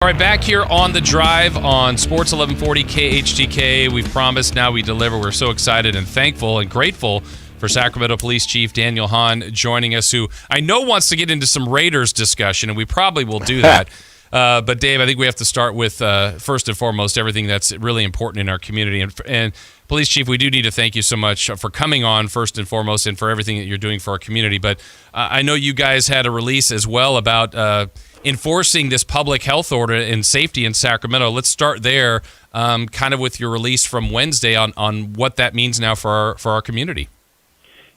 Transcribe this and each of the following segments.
All right, back here on The Drive on Sports 1140 KHTK. We've promised, now we deliver. We're so excited and thankful and grateful for Sacramento Police Chief Daniel Hahn joining us, who I know wants to get into some Raiders discussion, and we probably will do that. But, Dave, I think we have to start with, first and foremost, everything that's really important in our community. And Police Chief, we do need to thank you so much for coming on, first and foremost, and for everything that you're doing for our community. But I know you guys had a release as well about enforcing this public health order and safety in Sacramento. Let's start there, kind of with your release from Wednesday on what that means now for our community.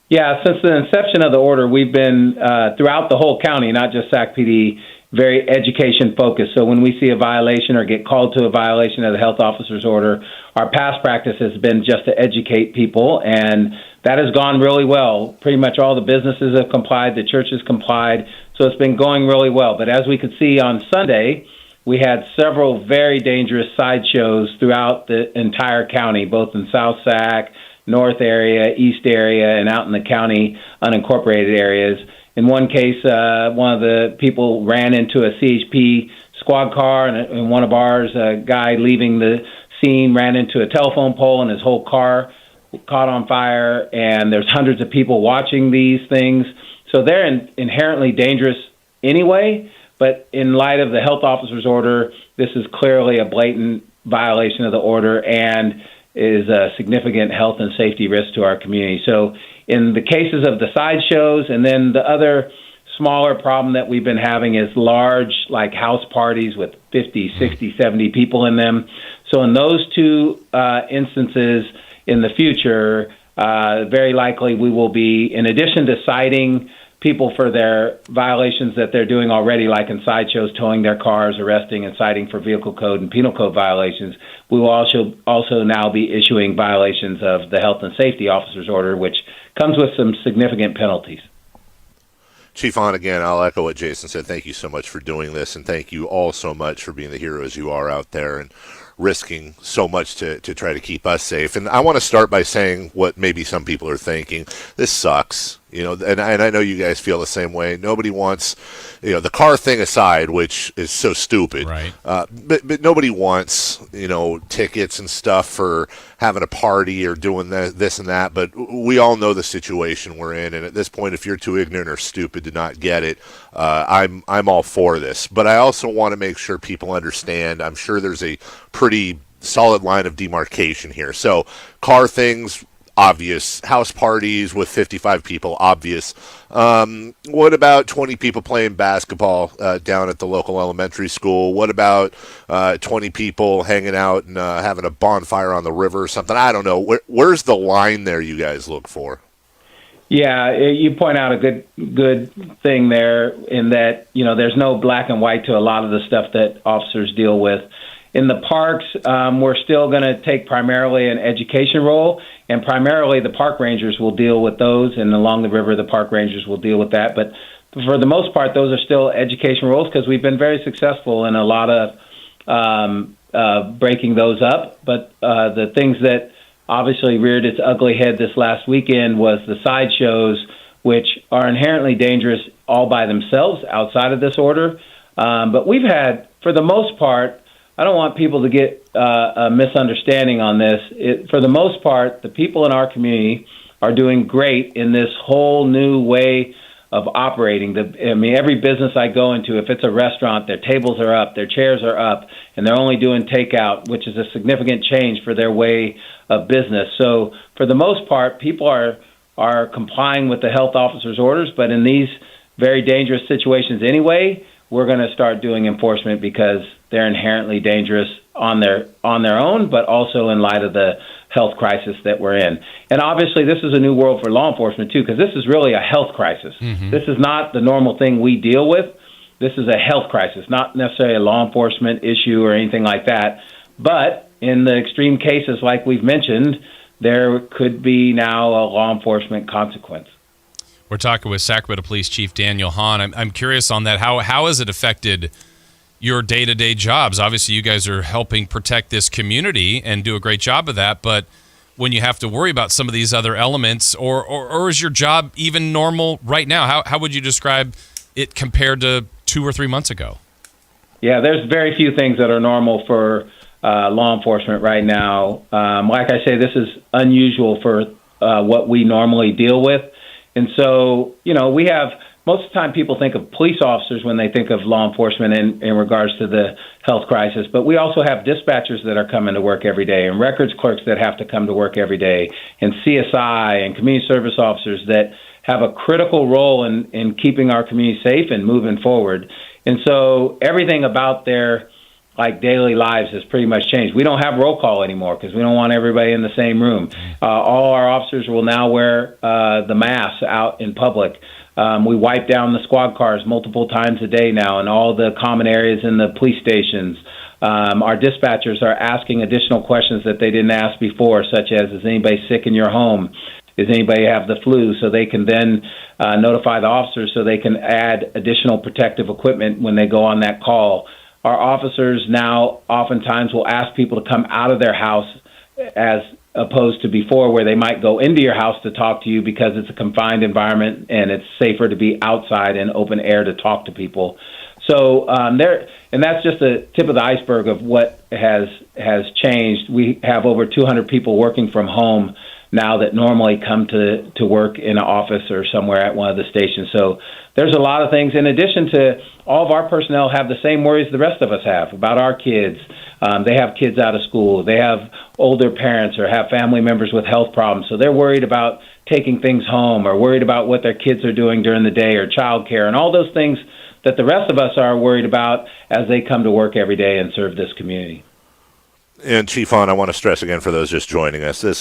Yeah, since the inception of the order, we've been throughout the whole county, not just Sac PD, very education focused. So when we see a violation or get called to a violation of the health officer's order, our past practice has been just to educate people, and that has gone really well. Pretty much all the businesses have complied, the churches complied, so it's been going really well. But as we could see on Sunday, we had several very dangerous sideshows throughout the entire county, both in South Sac, North area, East area, and out in the county unincorporated areas. In one case, one of the people ran into a CHP squad car, and one of ours, a guy leaving the scene, ran into a telephone pole, and his whole car caught on fire, and there's hundreds of people watching these things. So they're inherently dangerous anyway, but in light of the health officer's order, this is clearly a blatant violation of the order and is a significant health and safety risk to our community. So in the cases of the sideshows, and then the other smaller problem that we've been having is large, like house parties with 50, 60, 70 people in them. So in those two instances in the future, very likely we will be, in addition to citing people for their violations that they're doing already, like in sideshows, towing their cars, arresting and citing for vehicle code and penal code violations, we will also now be issuing violations of the health and safety officer's order, which comes with some significant penalties. Chief Hahn, again, I'll echo what Jason said. Thank you so much for doing this, and thank you all so much for being the heroes you are out there and risking so much to try to keep us safe. And I want to start by saying what maybe some people are thinking. This sucks. And I know you guys feel the same way. Nobody wants, the car thing aside, which is so stupid. Right. But nobody wants, tickets and stuff for having a party or doing this and that. But we all know the situation we're in. And at this point, if you're too ignorant or stupid to not get it, I'm all for this. But I also want to make sure people understand. I'm sure there's a pretty solid line of demarcation here. So car things, obvious. House parties with 55 people, obvious. What about 20 people playing basketball down at the local elementary school? What about 20 people hanging out and having a bonfire on the river or something? I don't know. Where's the line there you guys look for? Yeah, you point out a good thing there in that, there's no black and white to a lot of the stuff that officers deal with. In the parks, we're still going to take primarily an education role, and primarily the park rangers will deal with those, and along the river, the park rangers will deal with that. But for the most part, those are still education roles because we've been very successful in a lot of breaking those up. But the things that obviously reared its ugly head this last weekend was the sideshows, which are inherently dangerous all by themselves outside of this order. But we've had, for the most part, I don't want people to get a misunderstanding on this. For the most part, the people in our community are doing great in this whole new way of operating. Every business I go into, if it's a restaurant, their tables are up, their chairs are up, and they're only doing takeout, which is a significant change for their way of business. So for the most part, people are complying with the health officer's orders, but in these very dangerous situations anyway, we're going to start doing enforcement because they're inherently dangerous on their own, but also in light of the health crisis that we're in. And obviously, this is a new world for law enforcement, too, because this is really a health crisis. Mm-hmm. This is not the normal thing we deal with. This is a health crisis, not necessarily a law enforcement issue or anything like that. But in the extreme cases like we've mentioned, there could be now a law enforcement consequence. We're talking with Sacramento Police Chief Daniel Hahn. I'm curious on that. How has it affected your day-to-day jobs? Obviously, you guys are helping protect this community and do a great job of that, but when you have to worry about some of these other elements, or is your job even normal right now? How would you describe it compared to 2 or 3 months ago? Yeah, there's very few things that are normal for law enforcement right now. Like I say, this is unusual for what we normally deal with. And so, we have, most of the time people think of police officers when they think of law enforcement in regards to the health crisis, but we also have dispatchers that are coming to work every day, and records clerks that have to come to work every day, and CSI and community service officers that have a critical role in keeping our community safe and moving forward. And so everything about their daily lives has pretty much changed. We don't have roll call anymore because we don't want everybody in the same room. All our officers will now wear the masks out in public. We wipe down the squad cars multiple times a day now in all the common areas in the police stations. Our dispatchers are asking additional questions that they didn't ask before, such as, is anybody sick in your home? Does anybody have the flu? So they can then notify the officers so they can add additional protective equipment when they go on that call. Our officers now oftentimes will ask people to come out of their house as opposed to before where they might go into your house to talk to you because it's a confined environment and it's safer to be outside in open air to talk to people. So and that's just the tip of the iceberg of what has changed. We have over 200 people working from home now that normally come to work in an office or somewhere at one of the stations. So there's a lot of things. In addition to all of our personnel have the same worries the rest of us have about our kids. They have kids out of school. They have older parents or have family members with health problems. So they're worried about taking things home or worried about what their kids are doing during the day or childcare and all those things that the rest of us are worried about as they come to work every day and serve this community. And Chief Hahn, I want to stress again for those just joining us, this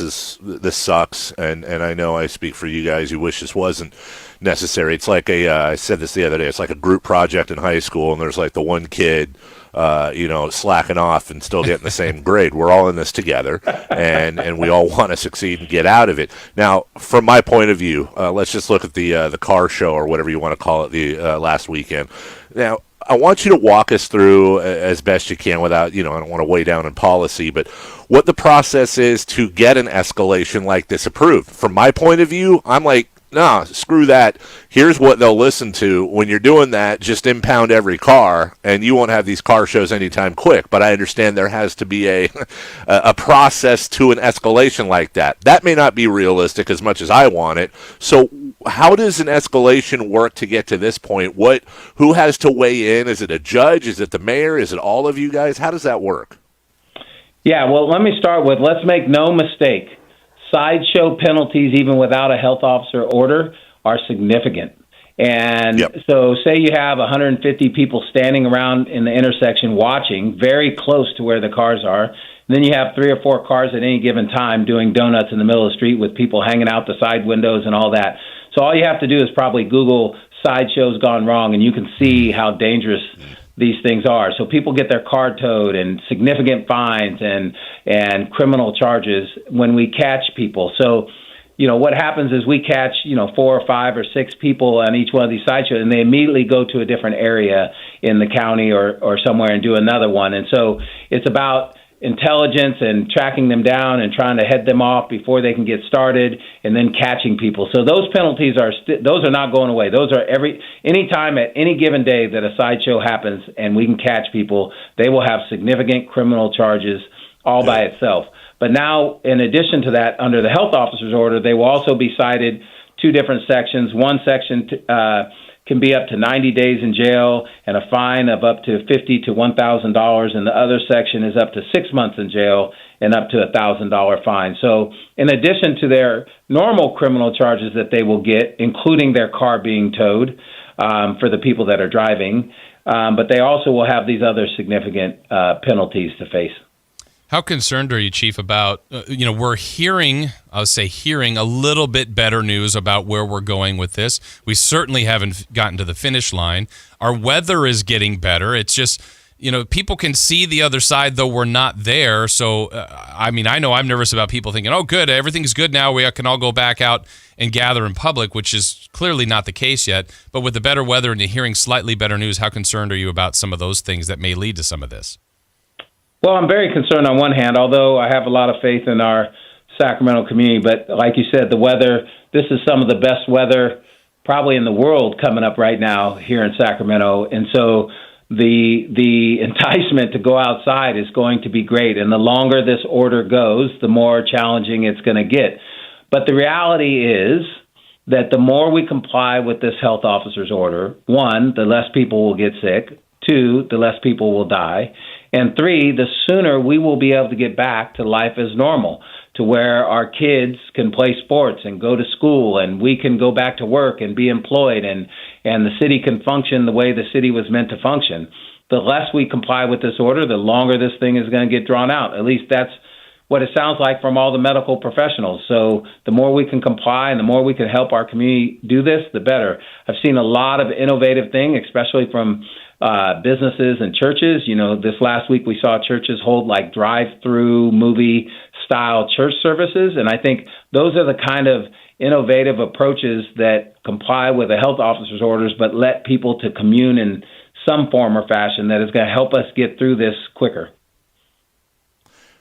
sucks, and I know I speak for you guys. You wish this wasn't necessary. It's like I said this the other day. It's like a group project in high school, and there's like the one kid, slacking off and still getting the same grade. We're all in this together, and we all want to succeed and get out of it. Now, from my point of view, let's just look at the car show or whatever you want to call it the last weekend. Now, I want you to walk us through as best you can without, I don't want to weigh down in policy, but what the process is to get an escalation like this approved. From my point of view, I'm like, nah, screw that. Here's what they'll listen to. When you're doing that, just impound every car, and you won't have these car shows anytime quick. But I understand there has to be a process to an escalation like that. That may not be realistic as much as I want it. So how does an escalation work to get to this point? Who has to weigh in? Is it a judge? Is it the mayor? Is it all of you guys? How does that work? Yeah, well, let me start with, let's make no mistake. Sideshow penalties, even without a health officer order, are significant. And So say you have 150 people standing around in the intersection watching, very close to where the cars are. And then you have 3 or 4 cars at any given time doing donuts in the middle of the street with people hanging out the side windows and all that. So all you have to do is probably Google Sideshows gone wrong, and you can see how dangerous these things are. So people get their car towed and significant fines and criminal charges when we catch people. So, what happens is we catch, 4 or 5 or 6 people on each one of these sideshows, and they immediately go to a different area in the county or somewhere and do another one. And so it's about intelligence and tracking them down and trying to head them off before they can get started, and then catching people. So those penalties those are not going away. Those are any time at any given day that a sideshow happens and we can catch people, they will have significant criminal charges all by itself. But now, in addition to that, under the health officer's order, they will also be cited 2 different sections. One section can be up to 90 days in jail and a fine of up to $50 to $1,000, and the other section is up to 6 months in jail and up to $1,000 fine. So in addition to their normal criminal charges that they will get, including their car being towed for the people that are driving, but they also will have these other significant penalties to face. How concerned are you, Chief, about, we're hearing a little bit better news about where we're going with this. We certainly haven't gotten to the finish line. Our weather is getting better. It's just, people can see the other side, though we're not there. So, I know I'm nervous about people thinking, oh, good, everything's good now. We can all go back out and gather in public, which is clearly not the case yet. But with the better weather and hearing slightly better news, how concerned are you about some of those things that may lead to some of this? Well, I'm very concerned on one hand, although I have a lot of faith in our Sacramento community. But like you said, the weather, this is some of the best weather probably in the world coming up right now here in Sacramento. And so, the enticement to go outside is going to be great. And the longer this order goes, the more challenging it's going to get. But the reality is that the more we comply with this health officer's order, one, the less people will get sick. Two, the less people will die. And three, the sooner we will be able to get back to life as normal, to where our kids can play sports and go to school, and we can go back to work and be employed, and the city can function the way the city was meant to function. The less we comply with this order, the longer this thing is going to get drawn out. At least that's what it sounds like from all the medical professionals. So the more we can comply and the more we can help our community do this, the better. I've seen a lot of innovative things, especially from businesses and churches. You know, this last week we saw churches hold like drive-through movie-style church services, and I think those are the kind of innovative approaches that comply with the health officer's orders but let people to commune in some form or fashion that is going to help us get through this quicker.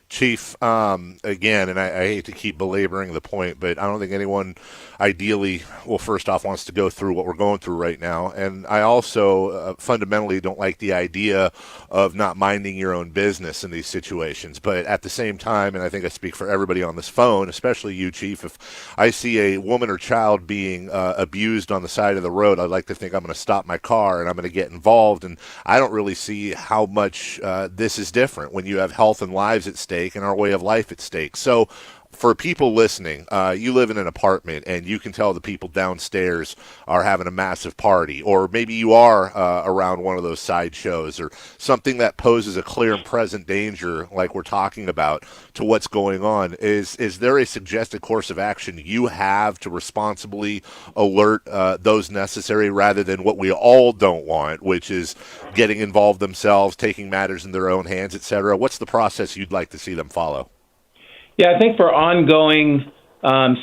Chief, again, and I hate to keep belaboring the point, but I don't think anyone ideally, well, first off, wants to go through what we're going through right now. And I also fundamentally don't like the idea of not minding your own business in these situations. But at the same time, and I think I speak for everybody on this phone, especially you, Chief, if I see a woman or child being abused on the side of the road, I'd like to think I'm going to stop my car and I'm going to get involved. And I don't really see how much this is different when you have health and lives at stake and our way of life at stake. So for people listening, you live in an apartment and you can tell the people downstairs are having a massive party, or maybe you are around one of those sideshows or something that poses a clear and present danger like we're talking about to what's going on. Is there a suggested course of action you have to responsibly alert those necessary rather than what we all don't want, which is getting involved themselves, taking matters in their own hands, etc.? What's the process you'd like to see them follow? Yeah, I think for ongoing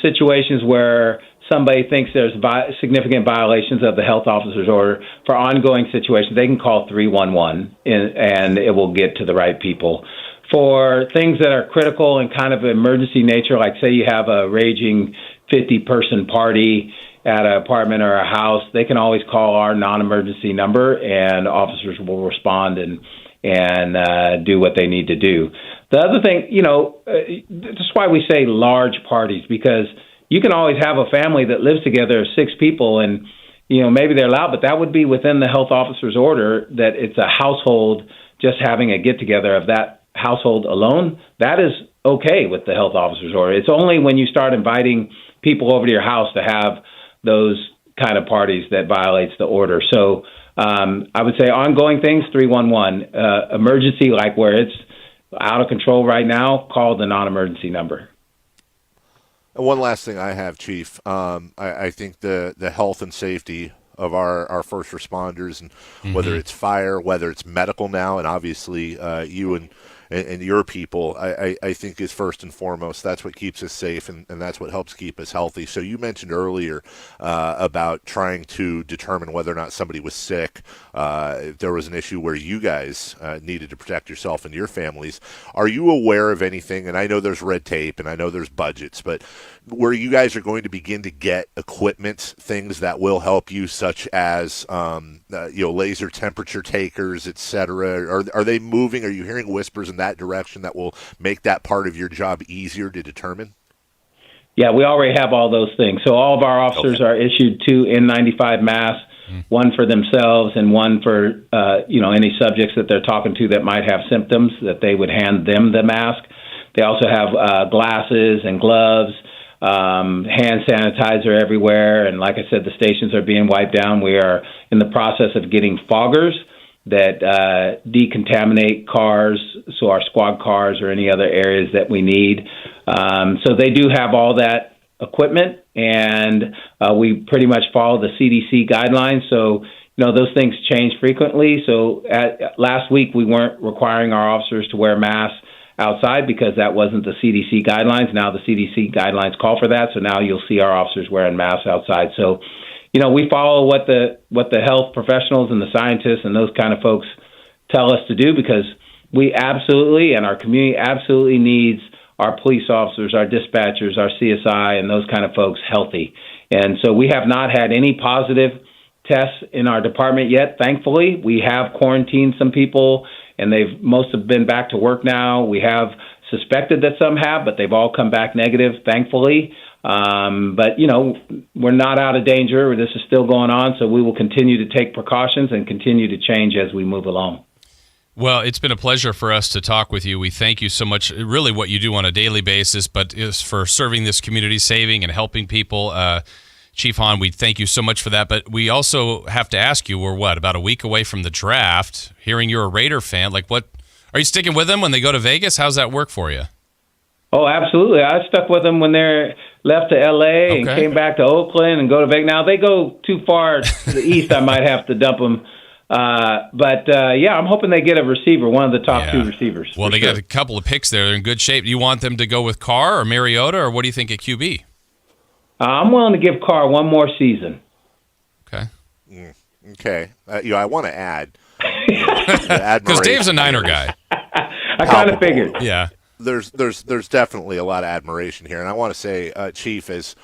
situations where somebody thinks there's significant violations of the health officer's order, for ongoing situations, they can call 311 and it will get to the right people. For things that are critical and kind of emergency nature, like say you have a raging 50-person party at an apartment or a house, they can always call our non-emergency number and officers will respond and do what they need to do. The other thing, that's why we say large parties, because you can always have a family that lives together of 6 people and, maybe they're loud, but that would be within the health officer's order that it's a household just having a get-together of that household alone. That is okay with the health officer's order. It's only when you start inviting people over to your house to have those kind of parties that violates the order. So I would say ongoing things, 311. Emergency, like where it's out of control right now, call the non-emergency number. And one last thing I have, Chief. I think the health and safety of our first responders, and whether it's fire, whether it's medical now, and obviously you and your people, I think is first and foremost. That's what keeps us safe, and that's what helps keep us healthy. So you mentioned earlier about trying to determine whether or not somebody was sick, if there was an issue where you guys needed to protect yourself and your families. Are you aware of anything, and I know there's red tape and I know there's budgets, but where you guys are going to begin to get equipment, things that will help you, such as laser temperature takers, etc.? Are they moving? Are you hearing whispers in that direction that will make that part of your job easier to determine? Yeah, we already have all those things. So all of our officers are issued 2 N95 masks, one for themselves and one for any subjects that they're talking to that might have symptoms, that they would hand them the mask. They also have glasses and gloves, hand sanitizer everywhere, and like I said, the stations are being wiped down. We are in the process of getting foggers that decontaminate cars, so our squad cars or any other areas that we need. So they do have all that equipment, and we pretty much follow the CDC guidelines. So, those things change frequently. So last week, we weren't requiring our officers to wear masks outside because that wasn't the CDC guidelines. Now the CDC guidelines call for that, so now you'll see our officers wearing masks outside. So, we follow what the health professionals and the scientists and those kind of folks tell us to do, because we absolutely, and our community absolutely needs our police officers, our dispatchers, our CSI, and those kind of folks healthy. And so we have not had any positive tests in our department yet. Thankfully, we have quarantined some people, and most have been back to work now. We have suspected that some have, but they've all come back negative, thankfully. But, we're not out of danger. This is still going on, so we will continue to take precautions and continue to change as we move along. Well, it's been a pleasure for us to talk with you. We thank you so much, really what you do on a daily basis, but is for serving this community, saving and helping people. Chief Hahn, we thank you so much for that. But we also have to ask you, we're about a week away from the draft, hearing you're a Raider fan. What are you sticking with them when they go to Vegas? How's that work for you? Oh, absolutely. I stuck with them when they're left to L.A. and came back to Oakland and go to Vegas. Now, they go too far to the east, I might have to dump them. But I'm hoping they get a receiver, one of the top two receivers. Well, they got a couple of picks there. They're in good shape. Do you want them to go with Carr or Mariota, or what do you think at QB? I'm willing to give Carr one more season. Okay. Okay. I want to add. Because Dave's a Niner guy. I kind of figured. Yeah. There's definitely a lot of admiration here, and I want to say, Chief, as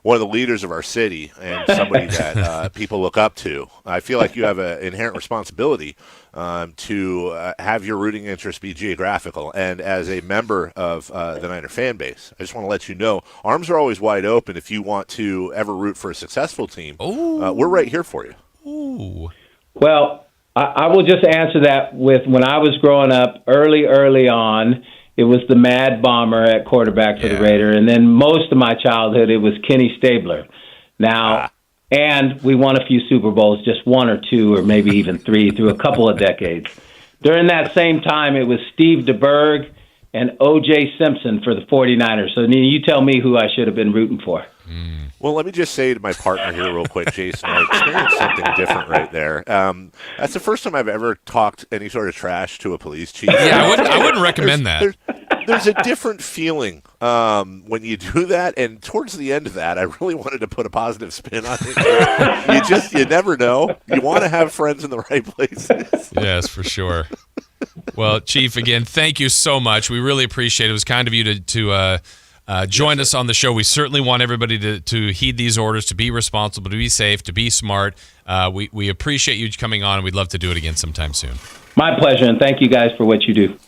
one of the leaders of our city and somebody that people look up to, I feel like you have an inherent responsibility to have your rooting interest be geographical. And as a member of the Niner fan base, I just want to let you know, arms are always wide open if you want to ever root for a successful team. We're right here for you. Ooh. Well, I will just answer that with when I was growing up early on, it was the Mad Bomber at quarterback for the Raider. And then most of my childhood, it was Kenny Stabler. Now, and we won a few Super Bowls, just one or two or maybe even three through a couple of decades. During that same time, it was Steve DeBerg and O.J. Simpson for the 49ers. So you tell me who I should have been rooting for. Well, let me just say to my partner here real quick, Jason, I experienced something different right there. That's the first time I've ever talked any sort of trash to a police chief. Yeah, I wouldn't recommend that. There's a different feeling when you do that, and towards the end of that, I really wanted to put a positive spin on it. You never know. You want to have friends in the right places. Yes, for sure. Well, Chief, again, thank you so much. We really appreciate it. It was kind of you to join us on the show. We certainly want everybody to heed these orders, to be responsible, to be safe, to be smart. We appreciate you coming on, and we'd love to do it again sometime soon. My pleasure, and thank you guys for what you do.